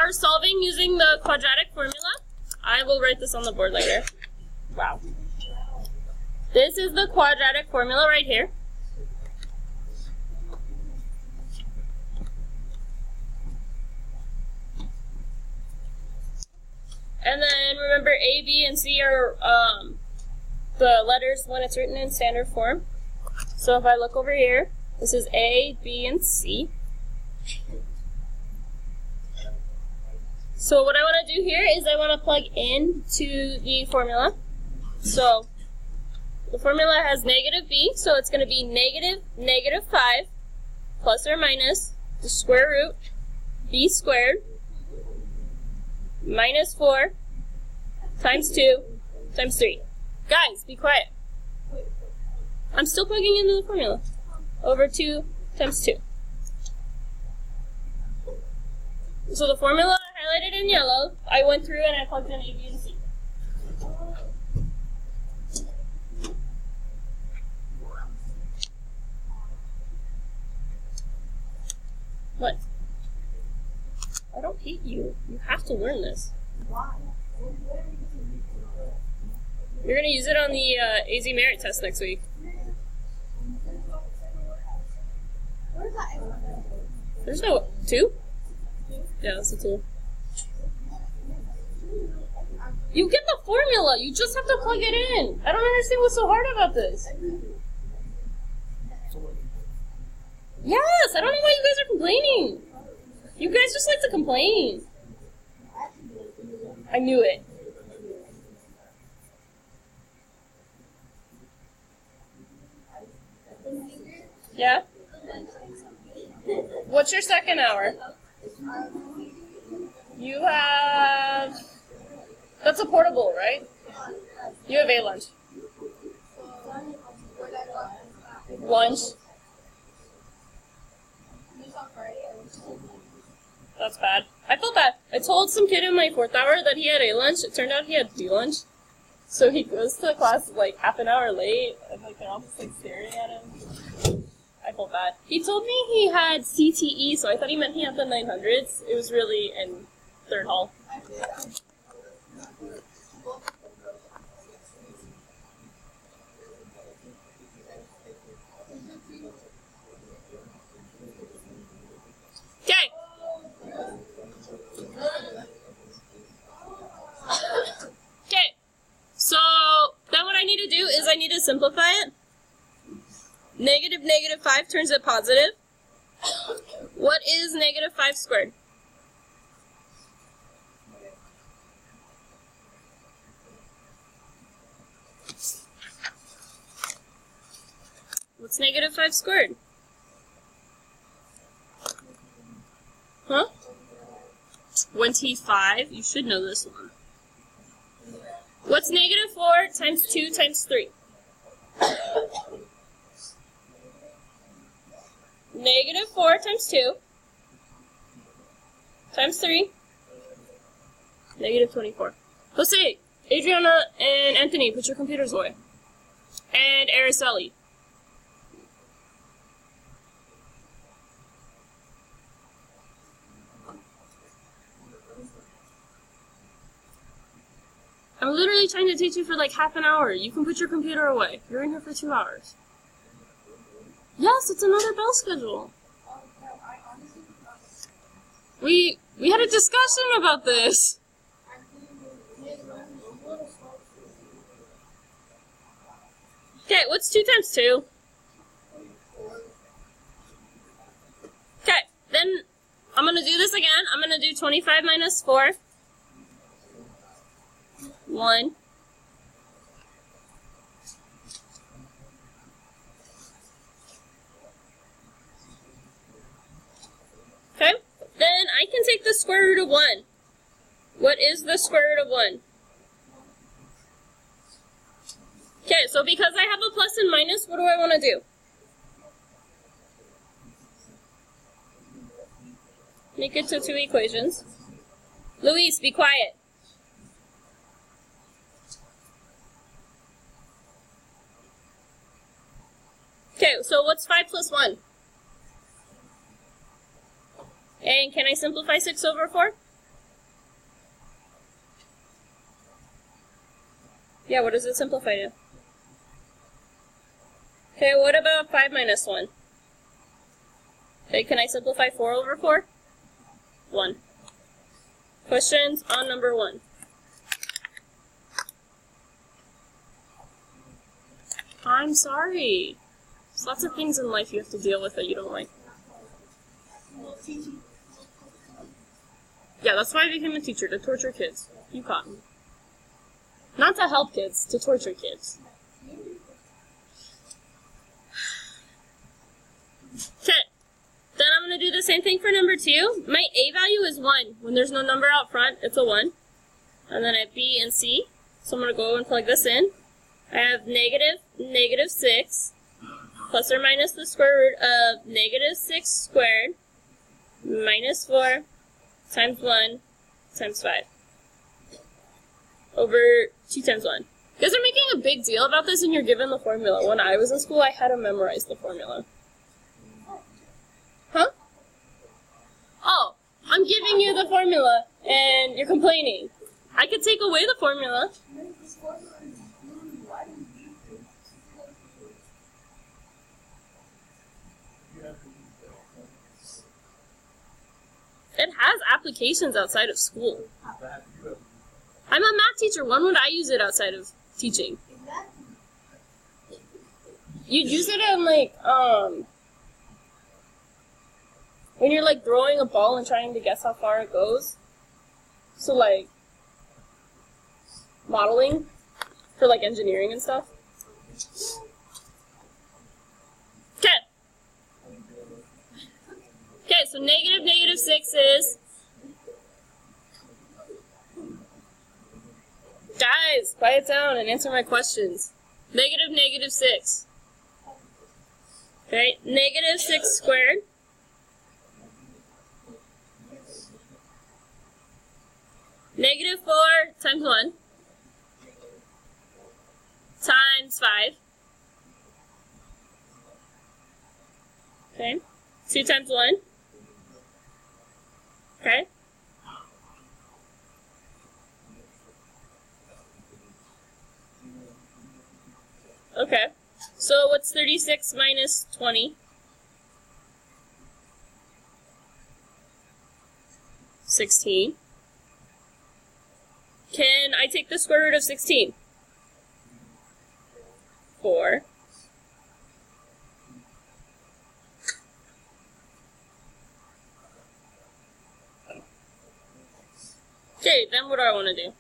are solving using the quadratic formula. I will write this on the board later. Wow. This is the quadratic formula right here. And then remember A, B, and C are the letters when it's written in standard form. So if I look over here, this is A, B, and C. So what I want to do here is I want to plug into the formula. So the formula has negative b, so it's going to be negative 5 plus or minus the square root b squared minus 4 times 2 times 3. Guys, be quiet. I'm still plugging into the formula. Over 2 times 2. So the formula highlighted in yellow, I went through and I plugged in A, B, and C. What? I don't hate you. You have to learn this. Why? You're going to use it on the AZ Merit test next week. Where's that? There's no 2? Yeah, that's a 2. You get the formula. You just have to plug it in. I don't understand what's so hard about this. Yes, I don't know why you guys are complaining. You guys just like to complain. I knew it. Yeah? What's your second hour? You have... That's a portable, right? You have a lunch. Lunch. That's bad. I felt bad. I told some kid in my 4th hour that he had a lunch. It turned out he had D lunch. So he goes to class like half an hour late, and like they're all just like staring at him. I felt bad. He told me he had CTE, so I thought he meant he had the 900s. It was really in 3rd hall. Okay. Okay. So then what I need to do is I need to simplify it. Negative 5 turns it positive. What is negative 5 squared? What's negative 5 squared? Huh? 25. You should know this one. What's negative 4 times 2 times 3? Negative 4 times 2 times 3. Negative 24. Jose, Adriana, and Anthony, put your computers away. And Araceli. I'm literally trying to teach you for like half an hour. You can put your computer away. You're in here for 2 hours. Yes, it's another bell schedule. We had a discussion about this. Okay, what's 2 times 2? Okay, then I'm going to do this again. I'm going to do 25 minus 4. 1. Okay, then I can take the square root of 1. What is the square root of 1? Okay, so because I have a plus and minus, what do I want to do? Make it to 2 equations. Luis, be quiet. Okay, so what's 5 plus 1? And can I simplify 6 over 4? Yeah, what does it simplify to? Okay, what about 5 minus 1? Okay, can I simplify 4 over 4? 1. Questions on number 1. I'm sorry. There's lots of things in life you have to deal with that you don't like. Yeah, that's why I became a teacher, to torture kids. You caught me. Not to help kids, to torture kids. Okay. Then I'm going to do the same thing for number 2. My A value is 1. When there's no number out front, it's a 1. And then I have B and C. So I'm going to go and plug this in. I have negative 6, plus or minus the square root of negative 6 squared, minus 4, times 1, times 5. Over 2 times 1. You guys are making a big deal about this and you're given the formula. When I was in school, I had to memorize the formula. Huh? Oh, I'm giving you the formula and you're complaining. I could take away the formula. It has applications outside of school. I'm a math teacher. When would I use it outside of teaching? You'd use it in, like, when you're, like, throwing a ball and trying to guess how far it goes. So, like, modeling for, like, engineering and stuff. Okay. Okay, so negative 6 is... Guys, quiet down and answer my questions. Negative 6. Okay, negative 6 squared. Negative 4 times 1. Times 5. Okay, 2 times 1. Okay. Okay. So what's 36 minus 20? 16. Can I take the square root of 16? 4. Okay, then what do I want to do?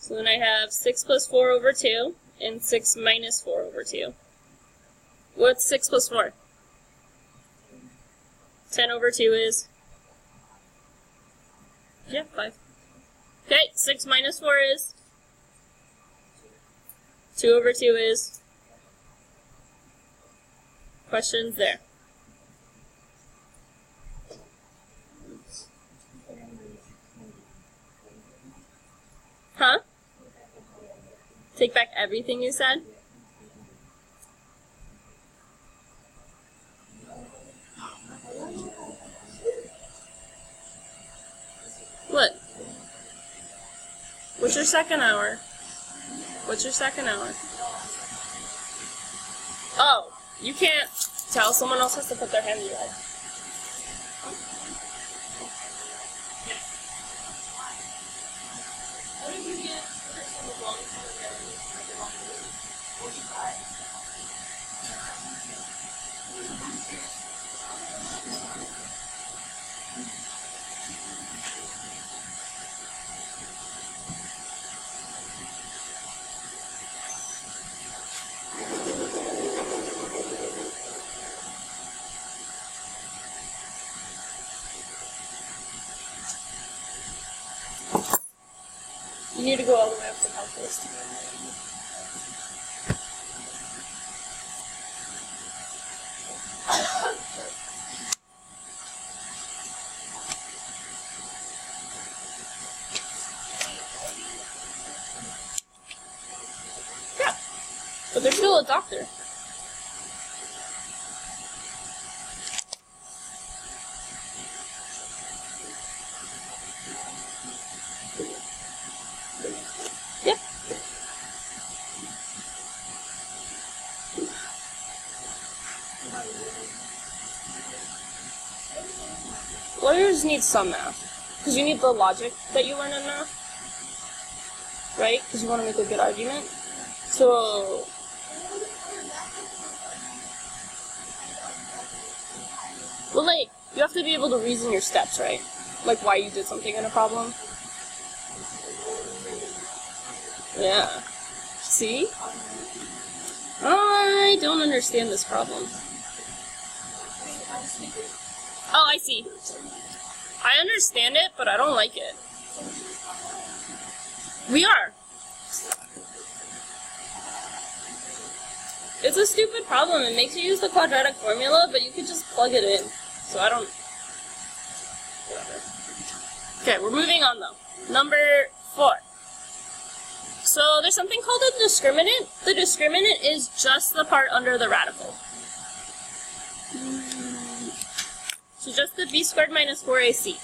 So then I have 6 plus 4 over 2 and 6 minus 4 over 2. What's 6 plus 4? 10 over 2 is? Yeah, 5. Okay, 6 minus 4 is? 2 over 2 is? Questions there. Huh? Take back everything you said? What? What's your second hour? What's your second hour? Oh, you can't tell. Someone else has to put their hand in your head. What did you get for the long You need to go all the way up to calculus. Yeah, but they're still a doctor. lawyers need some math. Because you need the logic that you learn in math. Right? Because you want to make a good argument. So... well, like, you have to be able to reason your steps, right? Like, why you did something in a problem. Yeah. See? I don't understand this problem. Oh, I see. I understand it, but I don't like it. We are. It's a stupid problem. It makes you use the quadratic formula, but you could just plug it in. So I don't... whatever. Okay, we're moving on though. Number 4. So there's something called a discriminant. The discriminant is just the part under the radical. So just the b squared minus 4ac.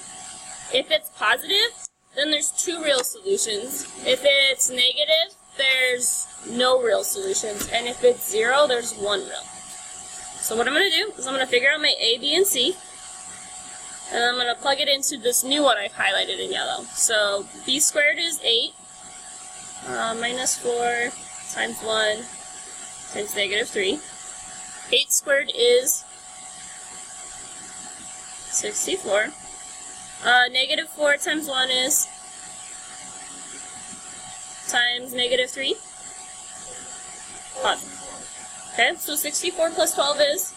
If it's positive, then there's 2 real solutions. If it's negative, there's no real solutions. And if it's 0, there's 1 real. So what I'm going to do is I'm going to figure out my a, b, and c. And I'm going to plug it into this new one I've highlighted in yellow. So b squared is 8. Minus 4 times 1 times negative 3. 8 squared is 64. Negative 4 times 1 is times negative 3. Positive. Okay, so 64 plus 12 is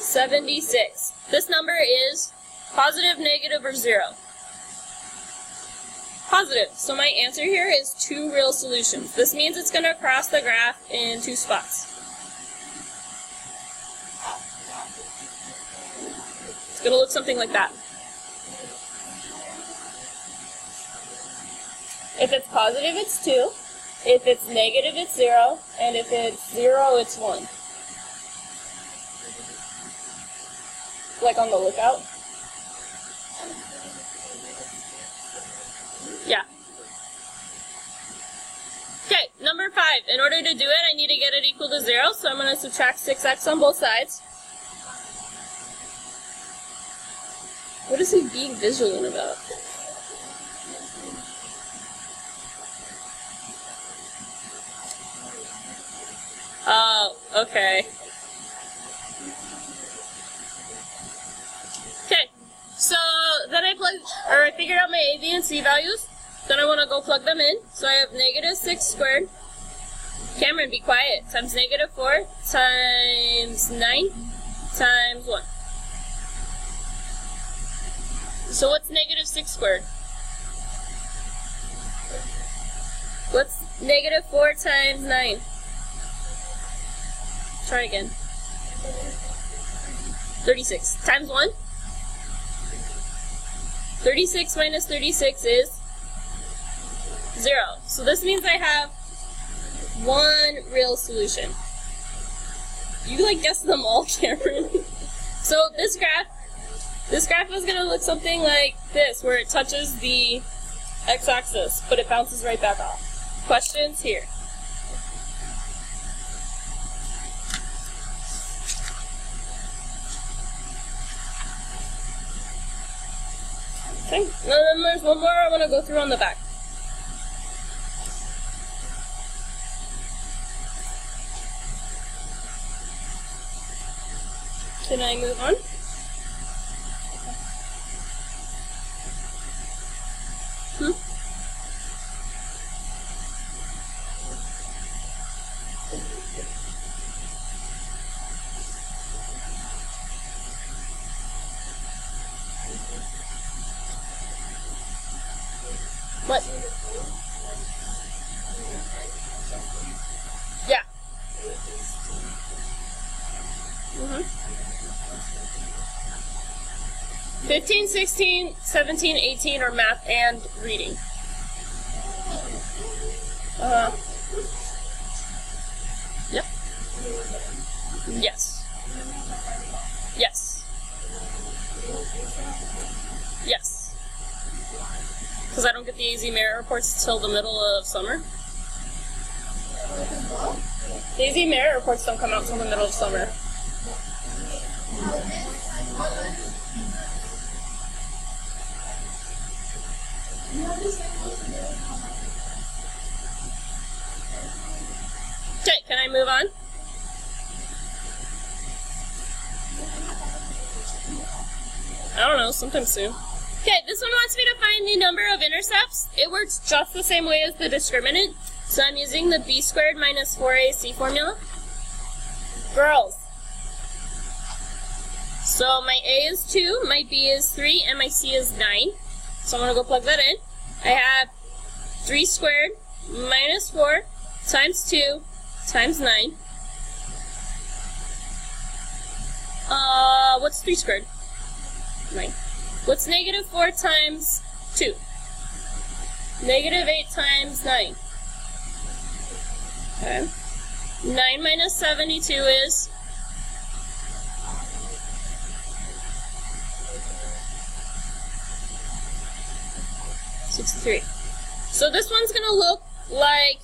76. This number is positive, negative, or 0? Positive. So my answer here is 2 real solutions. This means it's going to cross the graph in 2 spots. It's going to look something like that. If it's positive, it's 2. If it's negative, it's 0. And if it's 0, it's 1. Like on the lookout. Yeah. Okay, number 5. In order to do it, I need to get it equal to 0, so I'm going to subtract 6x on both sides. What is he being vigilant about? Oh, okay. Okay, so then I figured out my a, b, and c values. Then I want to go plug them in. So I have negative 6 squared. Cameron, be quiet. Times negative 4 times 9 times 1. So what's negative 6 squared? What's negative 4 times 9? Try again. 36. Times 1? 36 minus 36 is 0. So this means I have 1 real solution. You like guessed them all, Cameron. So this graph is going to look something like this, where it touches the x-axis, but it bounces right back off. Questions here? Okay, and then there's one more I want to go through on the back. Can I move on? What? Yeah. 15, 16, 17, 18 are math and reading. Yep. Yes. Yes. Yes. Because I don't get the AZ merit reports till the middle of summer. Daisy merit reports don't come out until the middle of summer. Okay, can I move on? I don't know, sometime soon. Okay, this one wants me to find the number of intercepts. It works just the same way as the discriminant. So I'm using the b squared minus 4ac formula. Girls. So my a is 2, my b is 3, and my c is 9. So I'm going to go plug that in. I have 3 squared minus 4 times 2 times 9. What's 3 squared? 9. What's negative 4 times 2? Negative 8 times 9. Okay. 9 minus 72 is 63. So this one's going to look like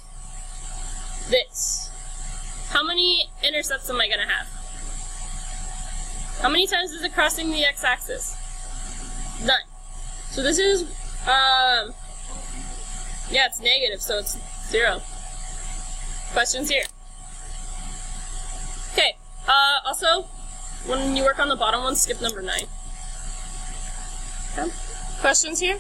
this. How many intercepts am I going to have? How many times is it crossing the x-axis? None. So this is, yeah, it's negative, so it's 0. Questions here. Okay, also, when you work on the bottom one, skip number 9. Okay. Questions here?